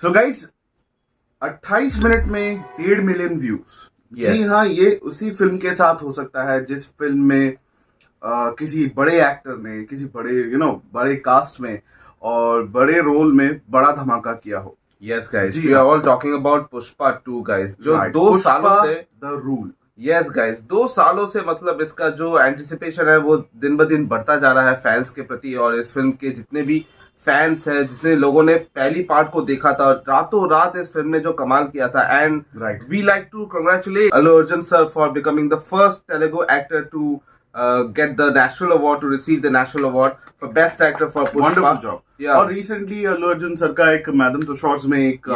So guys 28 minute में 1.5 million views. Yes. जी हाँ, ये उसी फिल्म के साथ हो सकता है जिस फिल्म में किसी बड़े एक्टर ने किसी बड़े बड़े कास्ट में और बड़े रोल में बड़ा धमाका किया हो। Yes, guys. जी We हाँ। are all talking about Pushpa 2, guys. जो Right. 2 पुष्पा सालों से द रूल। Yes, guys. 2 सालों से मतलब इसका जो एंटिसिपेशन है वो दिन ब दिन बढ़ता जा रहा है फैंस के प्रति। और इस फिल्म के जितने भी फैंस हैं, जितने लोगों ने पहली पार्ट को देखा था, रातों रात इस फिल्म ने जो कमाल किया था। And Right. We like to congratulate Allu Arjun sir for becoming the first Telugu actor to get the national award, to receive the national award for best actor for Pushpa. Wonderful job. Yeah. और recently अल्लू Arjun sir का एक madam Tushar's में एक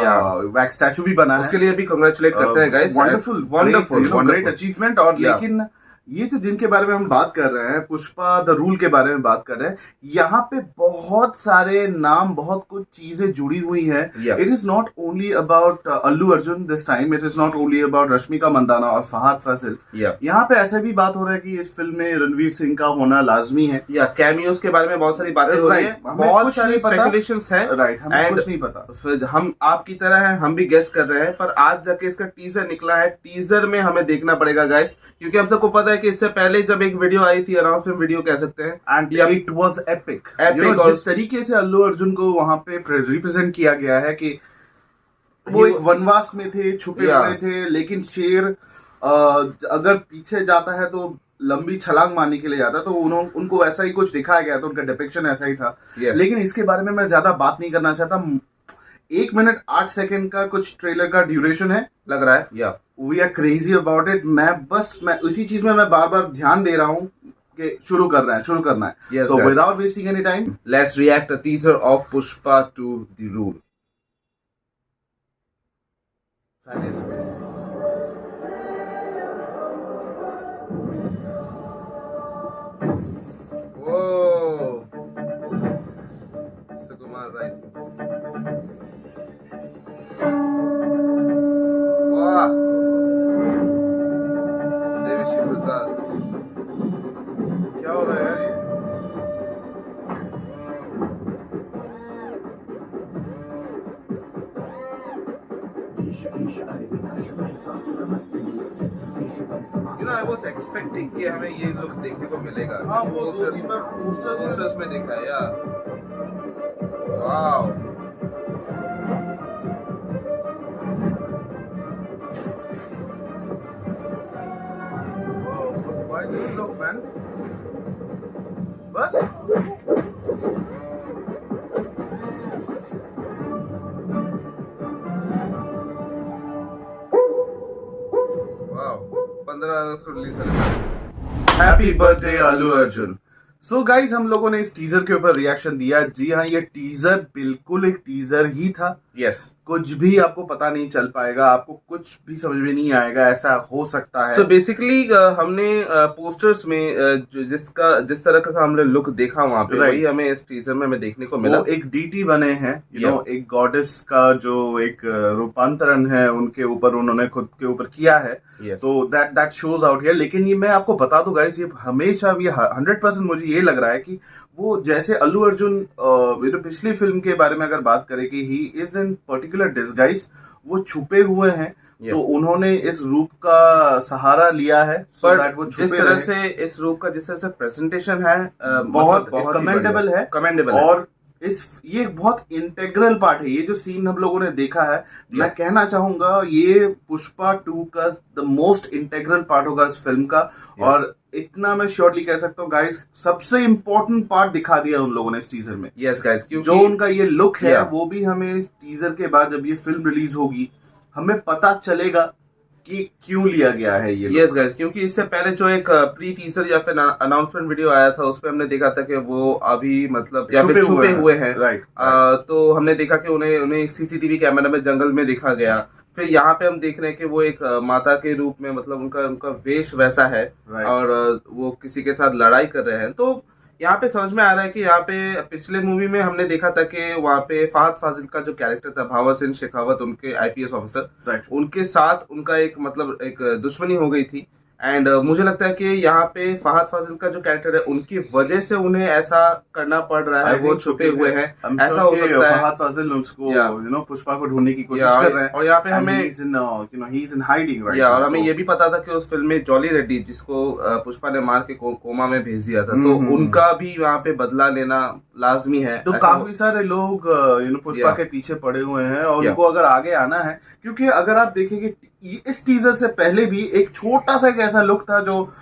wax statue भी बना है। उसके लिए भी कंग्रेचुलेट करते हैं गाइस। Wonderful great achievement. और लेकिन ये जो जिनके बारे में हम बात कर रहे हैं, पुष्पा द रूल के बारे में बात कर रहे हैं, यहाँ पे बहुत सारे नाम, बहुत कुछ चीजें जुड़ी हुई है। It is not only about Allu Arjun this time, it is not only about Rashmika Mandanna और फहद फासिल। यहाँ पे ऐसा भी बात हो रहा है कि इस फिल्म में रणवीर सिंह का होना लाजमी है। कैमियोज के बारे में बहुत सारी बातें हो रही है, बहुत सारी स्पेकुलेशंस हैं। राइट, हमें कुछ नहीं पता। हम आपकी तरह हैं, हम भी गेस कर रहे हैं, पर आज जाके इसका टीजर निकला है। टीजर में हमें देखना पड़ेगा गाइस, क्योंकि हम सबको पता है कि इससे पहले जब एक वीडियो आई थी, अनाउंसमेंट वीडियो कह सकते हैं, एंड इट वाज एपिक। जिस तरीके से अल्लू अर्जुन को वहां पे रिप्रेजेंट किया गया है कि वो एक वनवास में थे, छुपे हुए थे, लेकिन शेर अगर पीछे जाता है तो लंबी छलांग मारने के लिए जाता है, तो उनको ऐसा ही कुछ दिखाया गया था, उनका डिपिक्शन ऐसा ही था। लेकिन इसके बारे में मैं ज्यादा बात नहीं करना चाहता। 1 मिनट 8 सेकंड का कुछ ट्रेलर का ड्यूरेशन है लग रहा है। We are crazy about it. मैं उसी चीज में मैं बार बार ध्यान दे रहा हूँ कि शुरू करना है। So without wasting any time, let's react a teaser of Pushpa to the Rule. Whoa, Sukumar, right? Wow, Devishi Prasad. क्या हो रहा है यार? I was expecting कि हमें ये लुक देखने को मिलेगा। हाँ, पोस्टर्स में देखा है यार। Wow, Why this look, man? बस वाओ, 15 अगस्त को रिलीज होने वाला है। Happy birthday Allu Arjun. So guys, हम लोगों ने इस टीजर के ऊपर रिएक्शन दिया। जी हाँ, ये टीजर बिल्कुल एक टीजर ही था। यस, कुछ भी आपको पता नहीं चल पाएगा, आपको कुछ भी समझ में नहीं आएगा, ऐसा हो सकता है। सो बेसिकली हमने पोस्टर्स में जिस तरह का हमने लुक देखा वहां पे, वही हमें इस टीजर में हमें देखने को मिला। वो एक डीटी बने हैं, एक गॉडेस का जो एक रूपांतरण है उनके ऊपर, उन्होंने खुद के ऊपर किया है। तो दैट शोज आउट हियर। लेकिन ये मैं आपको बता दूं गाइस, ये हमेशा ये 100% मुझे ये लग रहा है कि वो जैसे अल्लू अर्जुन पिछली फिल्म के बारे में अगर बात करें कि he is in particular disguise, वो छुपे हुए हैं। तो उन्होंने इस रूप का सहारा लिया है, so that वो जिस तरह से इस रूप का जिस तरह से प्रेजेंटेशन है, बहुत कमेंडेबल है। और ये बहुत इंटेग्रल पार्ट है। ये जो सीन हम लोगों ने देखा है, मैं कहना चाहूंगा ये पुष्पा 2 का द मोस्ट इंटेग्रल पार्ट होगा इस फिल्म का। और इतना मैं श्योरली कह सकता हूँ गाइस, सबसे इम्पोर्टेंट पार्ट दिखा दिया उन लोगों ने इस टीजर में। यस गाइस, जो उनका ये लुक है, वो भी हमें इस टीजर के बाद जब ये फिल्म रिलीज होगी, हमें पता चलेगा कि क्यों लिया गया है ये। यस गाइस, क्योंकि इससे पहले जो एक प्री टीजर या फिर अनाउंसमेंट वीडियो आया था, उसमें हमने देखा था कि वो अभी मतलब या फिर छुपे हुए हैं। राइट। तो हमने देखा कि उन्हें सीसीटीवी कैमरा में जंगल में देखा गया। फिर यहाँ पे हम देख रहे हैं कि वो एक माता के रूप में, मतलब उनका वेश वैसा है। और वो किसी के साथ लड़ाई कर रहे हैं। तो यहाँ पे समझ में आ रहा है कि यहाँ पे पिछले मूवी में हमने देखा था कि वहाँ पे फहद फासिल का जो कैरेक्टर था, भावर सिंह शेखावत, उनके आईपीएस ऑफिसर, उनके साथ उनका एक मतलब एक दुश्मनी हो गई थी। एंड मुझे लगता है कि यहाँ पे फहद फाजिल का जो कैरेक्टर है उनकी वजह से उन्हें ऐसा करना पड़ रहा है, वो छुपे हुए हैं, ऐसा हो सकता है। फहद फाजिल उसको पुष्पा को ढूंढने की कोशिश कर रहे हैं, और यहाँ पे हमें he is in hiding right. और हमें ये भी पता था कि उस फिल्म में जॉली रेड्डी, जिसको पुष्पा ने मार के कोमा में भेज दिया था, तो उनका भी यहाँ पे बदला लेना लाजमी है। तो काफी सारे लोग पुष्पा के पीछे पड़े हुए हैं और उनको अगर आगे आना है, क्योंकि अगर आप देखेंगे इस टीजर से पहले भी एक छोटा सा एक ऐसा लुक था जो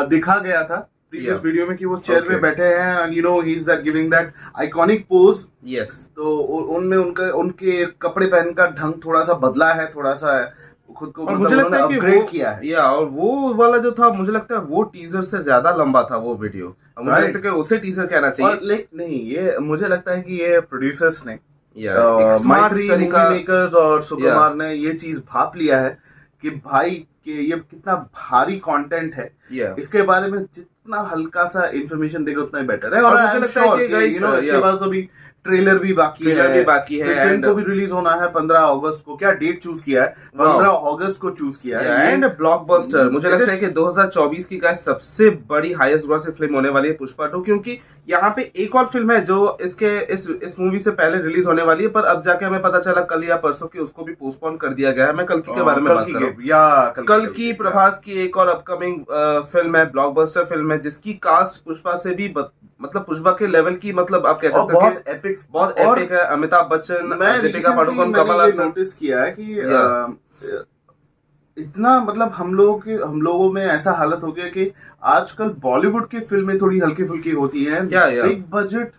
दिखा गया था प्रीवियस वीडियो में कि वो चेयर पे बैठे हैं and he is that giving that iconic pose. Yes, तो उनमें उनके कपड़े पहन का ढंग थोड़ा सा बदला है, थोड़ा सा खुद को मुझे लगता है अपग्रेड किया है। और वो वाला जो था, मुझे लगता है वो टीजर से ज्यादा लंबा था वो वीडियो। मुझे लगता है कि उसे टीजर कहना चाहिए। नहीं, ये मुझे लगता है कि ये प्रोड्यूसर्स ने मैत्री मूवी मेकर्स और सुकुमार ने ये चीज भाप लिया है कि भाई कि ये कितना भारी कंटेंट है, इसके बारे में जितना हल्का सा इंफॉर्मेशन देगा उतना ही बेटर है। और मुझे लगता है कि इसके बाद अभी ट्रेलर भी बाकी है, फिल्म को भी रिलीज होना है 15 अगस्त को। क्या डेट चूज किया है? 15 अगस्त को चूज किया है। एंड ब्लॉकबस्टर, मुझे लगता है कि 2024 की गाइस सबसे बड़ी हाईएस्ट ग्रॉसिंग फिल्म होने वाली है पुष्पा 2, क्योंकि यहाँ पे एक और फिल्म है जो इस मूवी से पहले रिलीज होने वाली है, पर अब जाके हमें पता चला कल या परसों की उसको भी पोस्टपोन कर दिया गया है। मैं कल की के बारे में बात कर रहा हूँ। कल की प्रभास की एक और अपकमिंग फिल्म है, ब्लॉकबस्टर फिल्म है, जिसकी कास्ट पुष्पा से भी मतलब पुष्पा के लेवल की, मतलब आप कह सकते हो बहुत एपिक है। अमिताभ बच्चन, दीपिका पादुकोण, कमल हासन। नोटिस किया है कि इतना मतलब हम लोगों में ऐसा हालत हो गया कि आजकल बॉलीवुड की फिल्में थोड़ी हल्की फुल्की होती हैं, बिग बजट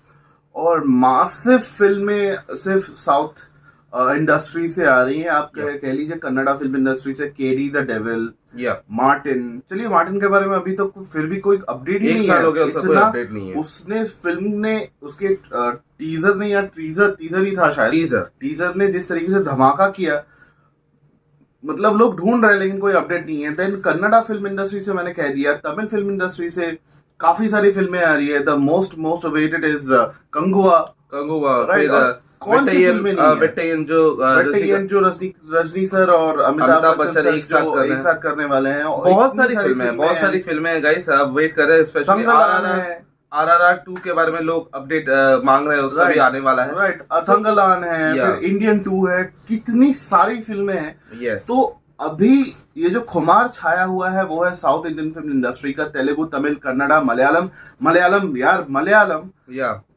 और मासिव फिल्में सिर्फ साउथ इंडस्ट्री से आ रही हैं। आप कह लीजिए कन्नड़ा फिल्म इंडस्ट्री से केडी द डेविल, मार्टिन। चलिए, मार्टिन के बारे में अभी तो फिर भी कोई अपडेट ही नहीं है। इतना उसने फिल्म ने उसके टीजर ने या टीजर ही था शायद, टीजर ने जिस तरीके से धमाका किया, मतलब लोग ढूंढ रहे हैं लेकिन कोई अपडेट नहीं है। देन कन्नड़ा फिल्म इंडस्ट्री से मैंने कह दिया, तमिल फिल्म इंडस्ट्री से काफी सारी फिल्में आ रही है। The most awaited is Kanguva. फिर कौन सी फिल्में जो रजनी सर और अमिताभ बच्चन एक साथ करने वाले हैं। बहुत सारी फिल्में हैं गाइस, अब वेट कर रहे हैं। स्पेशली RRR 2 के बारे में लोग अपडेट मांग रहे हैं, उसका भी आने वाला है। राइट, अथंगलान है, फिर इंडियन 2 है, कितनी सारी फिल्में हैं। तो अभी ये जो खुमार छाया हुआ है वो है साउथ इंडियन फिल्म इंडस्ट्री का, तेलुगु, तमिल, कन्नड़ा, मलयालम।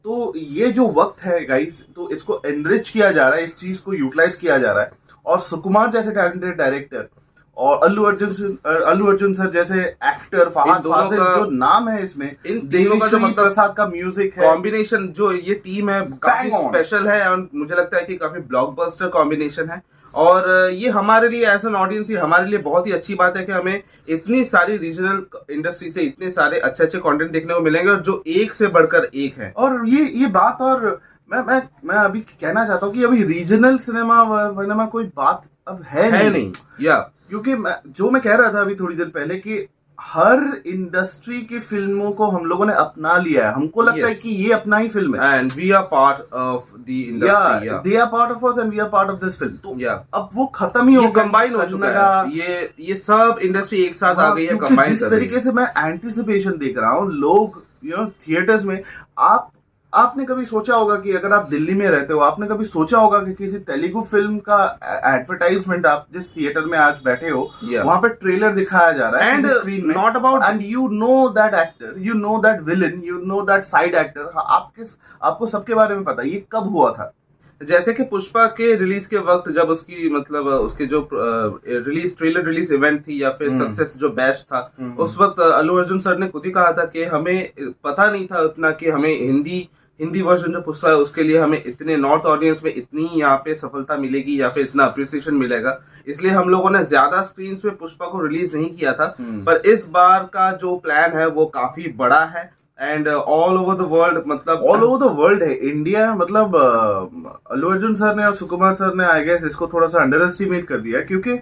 तो ये जो वक्त है गाइस, तो इसको एनरिच किया जा रहा है, इस चीज को यूटिलाइज किया जा रहा है। और सुकुमार जैसे टैलेंटेड डायरेक्टर और अल्लू अर्जुन सर जैसे एक्टर, फहद फाजिल जो नाम है इसमें, देवीश्री प्रसाद का म्यूजिक है, कॉम्बिनेशन जो ये टीम है काफी स्पेशल है और मुझे लगता है कि काफी ब्लॉकबस्टर कॉम्बिनेशन है। और ये हमारे लिए एज एन ऑडियंस ही हमारे लिए बहुत ही अच्छी बात है कि हमें इतनी सारी रीजनल इंडस्ट्री से इतने सारे अच्छे कंटेंट देखने को मिलेंगे और जो एक से बढ़कर एक है। और ये बात, और मैं अभी कहना चाहता हूँ कि अभी रीजनल सिनेमा कोई बात अब है नहीं। क्योंकि मैं कह रहा था अभी थोड़ी देर पहले कि हर इंडस्ट्री की फिल्मों को हम लोगों ने अपना लिया है। हमको लगता है कि ये अपना ही फिल्म है and we are part of the industry, they are part of us and we are part of this film. तो अब वो खत्म ही हो गया, कंबाइन हो चुका है। ये सब इंडस्ट्री एक साथ आ गई है, कंबाइन। जिस तरीके से मैं एंटिसिपेशन देख रहा हूँ, लोग थिएटर्स में, आपने कभी सोचा होगा कि अगर आप दिल्ली में रहते हो, आपने कभी सोचा होगा कि किसी तेलुगु फिल्म का एडवर्टाइजमेंट, आप जिस थिएटर में आज बैठे हो वहां पे ट्रेलर दिखाया जा रहा है स्क्रीन में, not about, and you know that actor, you know that villain, you know that side actor, आपको सबके बारे में पता है। ये कब हुआ था? जैसे कि पुष्पा के रिलीज के वक्त, जब उसकी मतलब उसके जो ट्रेलर रिलीज इवेंट थी या फिर सक्सेस जो बैच था, उस वक्त अल्लू अर्जुन सर ने खुद ही कहा था कि हमें पता नहीं था उतना कि हमें हिंदी वर्जन जो पुष्पा है उसके लिए हमें इतने नॉर्थ ऑडियंस में इतनी यहाँ पे सफलता मिलेगी या फिर इतना अप्रिसिएशन मिलेगा, इसलिए हम लोगों ने ज्यादा स्क्रीन पे पुष्पा को रिलीज नहीं किया था। पर इस बार का जो प्लान है वो काफी बड़ा है and all over the world, मतलब ऑल ओवर द वर्ल्ड है। इंडिया, मतलब अल्लू अर्जुन सर ने और सुकुमार सर ने आई गेस इसको थोड़ा सा अंडर एस्टिमेट कर दिया, क्योंकि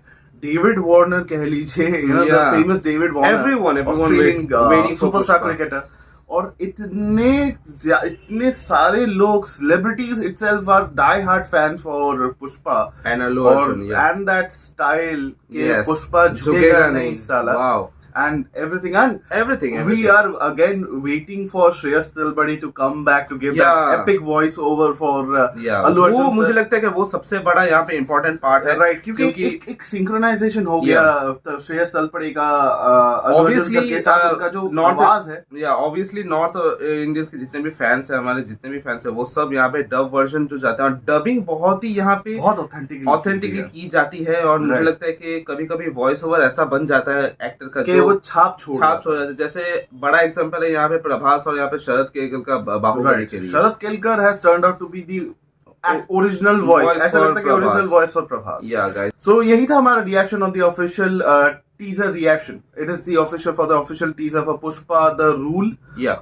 डेविड वार्नर कह लीजिए, famous David Warner, superstar cricketer, और इतने सारे लोग, celebrities itself are die hard fans for Pushpa and Allu Arjun and that style के पुष्पा झुकेगा नहीं साला। and everything. We are again waiting for Shreyas Talbadi to come back to give that epic voice over for Allu Arjun. वो मुझे लगता है कि वो सबसे बड़ा यहाँ पे इम्पोर्टेंट पार्ट है, राइट, क्योंकि एक सिंक्रोनाइजेशन हो गया श्रेयस तलपड़े का अल्लू अर्जुन के साथ उनका जो आवाज है। या ऑब्वियसली नॉर्थ इंडियंस के जितने भी फैंस हैं, हमारे जितने भी फैंस हैं, वो सब यहाँ पे डब वर्जन जो जाते हैं, और डबिंग बहुत ही यहाँ पे बहुत ऑथेंटिकली की जाती है। और मुझे लगता है कि कभी कभी वॉइस ओवर ऐसा बन जाता है एक्टर का जो वो छाप छोड़ जाता है। जैसे बड़ा एग्जांपल है यहाँ पे प्रभास और यहाँ पे शरद केलकर का बाहुबली के लिए। Sharad Kelkar has turned out to be the original voice, ऐसा लगता है कि ओरिजिनल वॉइस फॉर प्रभास। या गाइस, सो यही था हमारा reaction on the official teaser reaction. It is the official for the official teaser for Pushpa the rule.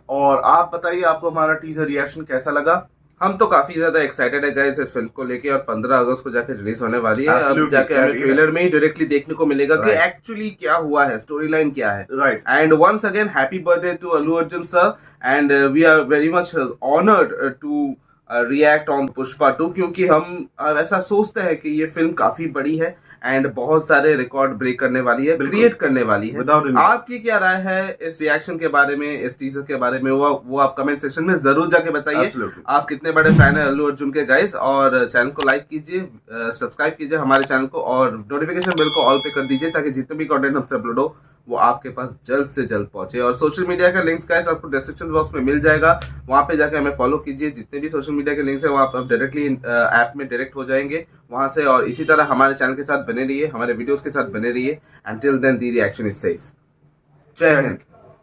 और आप बताइए आपको हमारा टीजर रिएक्शन कैसा लगा? हम तो काफी ज्यादा एक्साइटेड है गाइस इस फिल्म को लेके, और 15 अगस्त को जाके रिलीज होने वाली है। अब जाके हमें ट्रेलर में ही डायरेक्टली देखने को मिलेगा कि एक्चुअली क्या हुआ है, स्टोरी लाइन क्या है। Right, and once again happy birthday to Allu Arjun sir, and we are very much honoured to react on Pushpa 2, क्योंकि हम ऐसा सोचते हैं कि ये फिल्म काफी बड़ी है एंड बहुत सारे रिकॉर्ड ब्रेक करने वाली है, क्रिएट करने वाली है। आपकी क्या राय है इस रिएक्शन के बारे में, इस टीजर के बारे में, वो आप कमेंट सेक्शन में जरूर जाके बताइए। आप कितने बड़े फैन है अल्लू अर्जुन के गाइस, और चैनल को लाइक कीजिए, सब्सक्राइब कीजिए हमारे चैनल को, और नोटिफिकेशन बेल को ऑल पे कर दीजिए ताकि जितने भी कंटेंट हमसे अपलोड हो वो आपके पास जल्द से जल्द पहुंचे। और सोशल मीडिया का लिंक्स गाइस आपको डिस्क्रिप्शन बॉक्स में मिल जाएगा, वहां पे जाके हमें फॉलो कीजिए। जितने भी सोशल मीडिया के लिंक्स है वहां पर आप डायरेक्टली ऐप में डायरेक्ट हो जाएंगे वहां से। और इसी तरह हमारे चैनल के साथ बने रहिए, हमारे वीडियोस के साथ बने रहिए। Until then, the reaction is safe. Jai Hind.